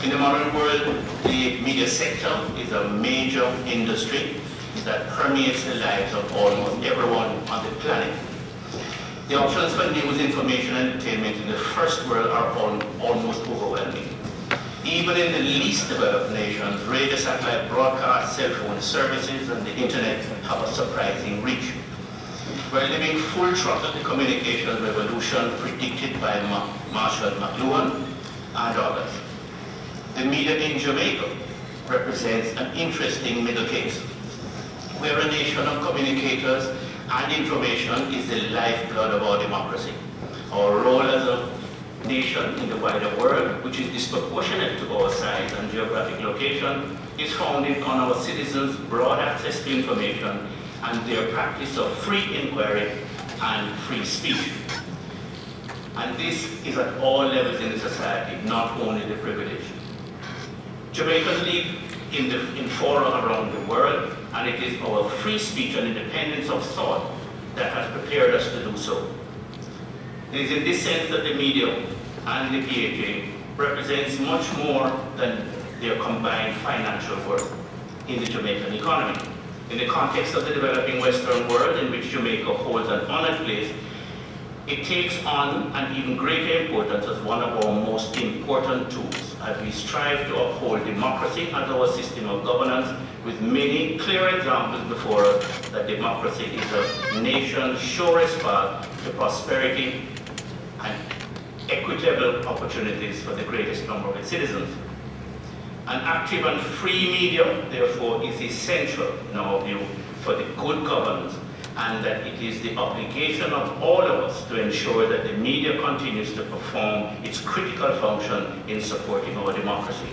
In the modern world, the media sector is a major industry that permeates the lives of almost everyone on the planet. The options for news, information, and entertainment in the first world are almost overwhelming. Even in the least developed nations, radio, satellite broadcast, cell phone services, and the internet have a surprising reach. We're living full throttle the communications revolution predicted by Marshall McLuhan and others. The media in Jamaica represents an interesting middle case. We're a nation of communicators, and information is the lifeblood of our democracy. Our role as a nation in the wider world, which is disproportionate to our size and geographic location, is founded on our citizens' broad access to information and their practice of free inquiry and free speech. And this is at all levels in the society, not only the privileged. Jamaicans live in fora around the world, and it is our free speech and independence of thought that has prepared us to do so. It is in this sense that the media and the PAJ represents much more than their combined financial worth in the Jamaican economy. In the context of the developing Western world, in which Jamaica holds an honored place, it takes on an even greater importance as one of our most important tools as we strive to uphold democracy as our system of governance, with many clear examples before us that democracy is a nation's surest path to prosperity and equitable opportunities for the greatest number of its citizens. An active and free media, therefore, is essential, in our view, for the good governance, and that it is the obligation of all of us to ensure that the media continues to perform its critical function in supporting our democracy.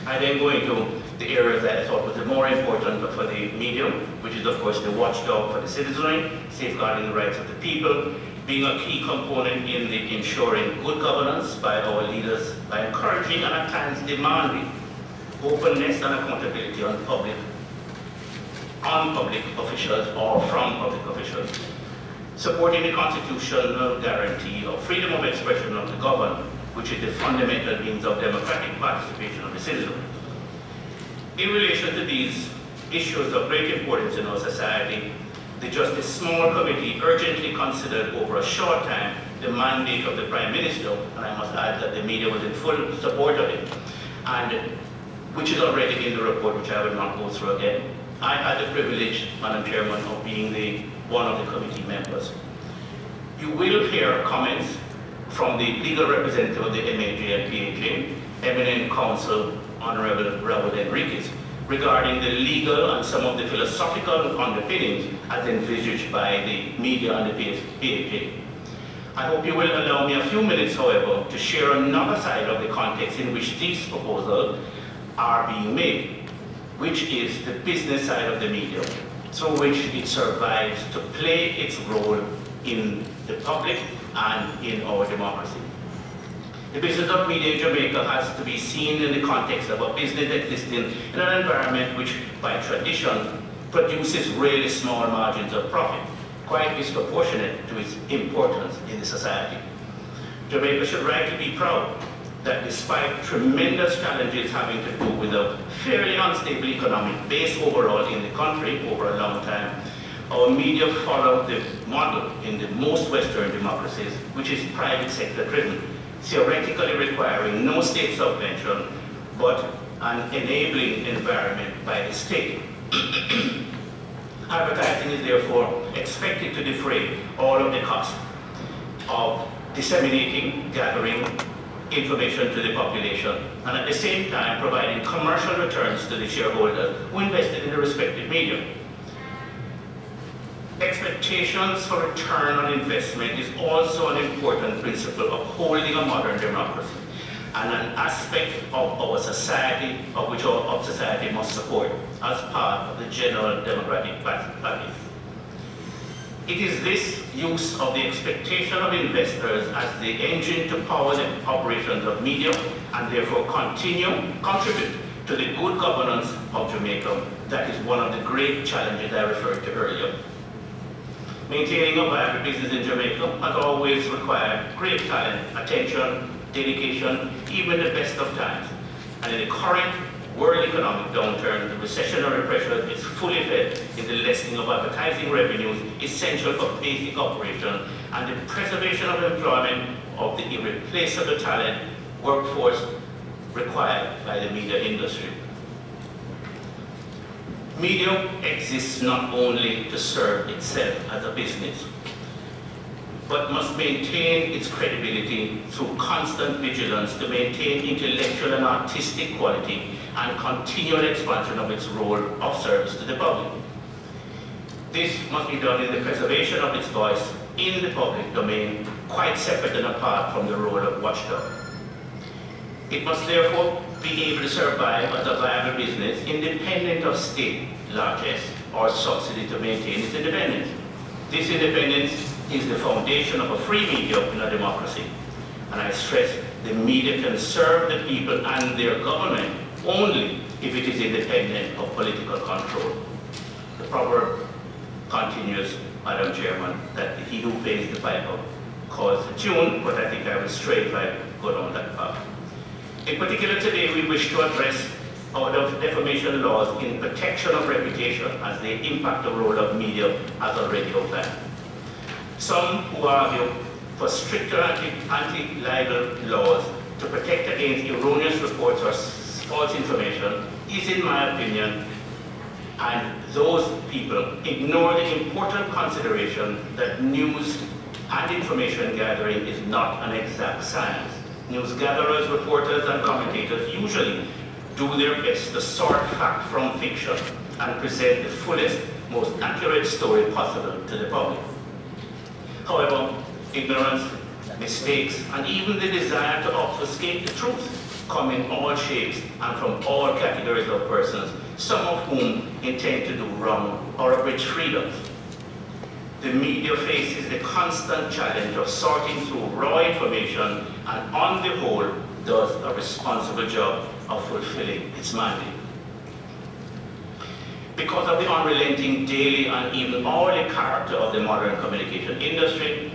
I then go into the areas that I thought was the more important for the media, which is, of course, the watchdog for the citizenry, safeguarding the rights of the people, being a key component in the ensuring good governance by our leaders, by encouraging and at times demanding openness and accountability on public officials or from public officials, supporting the constitutional guarantee of freedom of expression of the governed, which is the fundamental means of democratic participation of the citizen. In relation to these issues of great importance in our society, the Justice Small Committee urgently considered over a short time the mandate of the Prime Minister, and I must add that the media was in full support of it, and which is already in the report, which I will not go through again. I had the privilege, Madam Chairman, of being one of the committee members. You will hear comments from the legal representative of the MAJ and PAJ, eminent counsel Honorable Raul Enriquez, regarding the legal and some of the philosophical underpinnings as envisaged by the media and the PAJ. I hope you will allow me a few minutes, however, to share another side of the context in which these proposals are being made, which is the business side of the media, through which it survives to play its role in the public and in our democracy. The business of media in Jamaica has to be seen in the context of a business existing in an environment which, by tradition, produces really small margins of profit, quite disproportionate to its importance in the society. Jamaica should rightly be proud that despite tremendous challenges having to do with a fairly unstable economic base overall in the country over a long time, our media follow the model in the most Western democracies, which is private sector driven, theoretically requiring no state subvention, but an enabling environment by the state. Advertising is therefore expected to defray all of the costs of disseminating, gathering information to the population, and at the same time providing commercial returns to the shareholders who invested in the respective media. Expectations for return on investment is also an important principle of holding a modern democracy, and an aspect of our society, of which our society must support as part of the general democratic values. It is this use of the expectation of investors as the engine to power the operations of media, and therefore contribute to the good governance of Jamaica, that is one of the great challenges I referred to earlier. Maintaining a viable business in Jamaica has always required great talent, attention, dedication, even in the best of times. And in the current world economic downturn, the recessionary pressure is fully fed in the lessening of advertising revenues, essential for basic operation, and the preservation of employment of the irreplaceable talent workforce required by the media industry. Media exists not only to serve itself as a business, but must maintain its credibility through constant vigilance to maintain intellectual and artistic quality and continual expansion of its role of service to the public. This must be done in the preservation of its voice in the public domain, quite separate and apart from the role of watchdog. It must therefore be able to survive as a viable business independent of state largesse or subsidy to maintain its independence. This independence is the foundation of a free media in a democracy. And I stress, the media can serve the people and their government only if it is independent of political control. The proverb continues, Madam Chairman, that he who pays the piper calls the tune, but I think I will stray if I go down that path. In particular today, we wish to address our defamation laws in protection of reputation as they impact the role of media as already outlined. Some who argue for stricter anti-libel laws to protect against erroneous reports or false information is, in my opinion, and those people ignore the important consideration that news and information gathering is not an exact science. News gatherers, reporters, and commentators usually do their best to sort fact from fiction and present the fullest, most accurate story possible to the public. However, ignorance, mistakes, and even the desire to obfuscate the truth come in all shapes and from all categories of persons, some of whom intend to do wrong or abridge freedoms. The media faces the constant challenge of sorting through raw information and, on the whole, does a responsible job of fulfilling its mandate. Because of the unrelenting daily and even hourly character of the modern communication industry,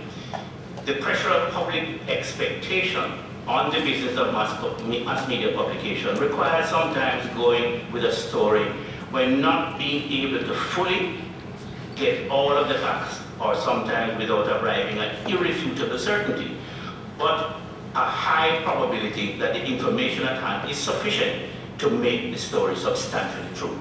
the pressure of public expectation on the business of mass media publication requires sometimes going with a story when not being able to fully get all of the facts, or sometimes without arriving at irrefutable certainty, but a high probability that the information at hand is sufficient to make the story substantially true.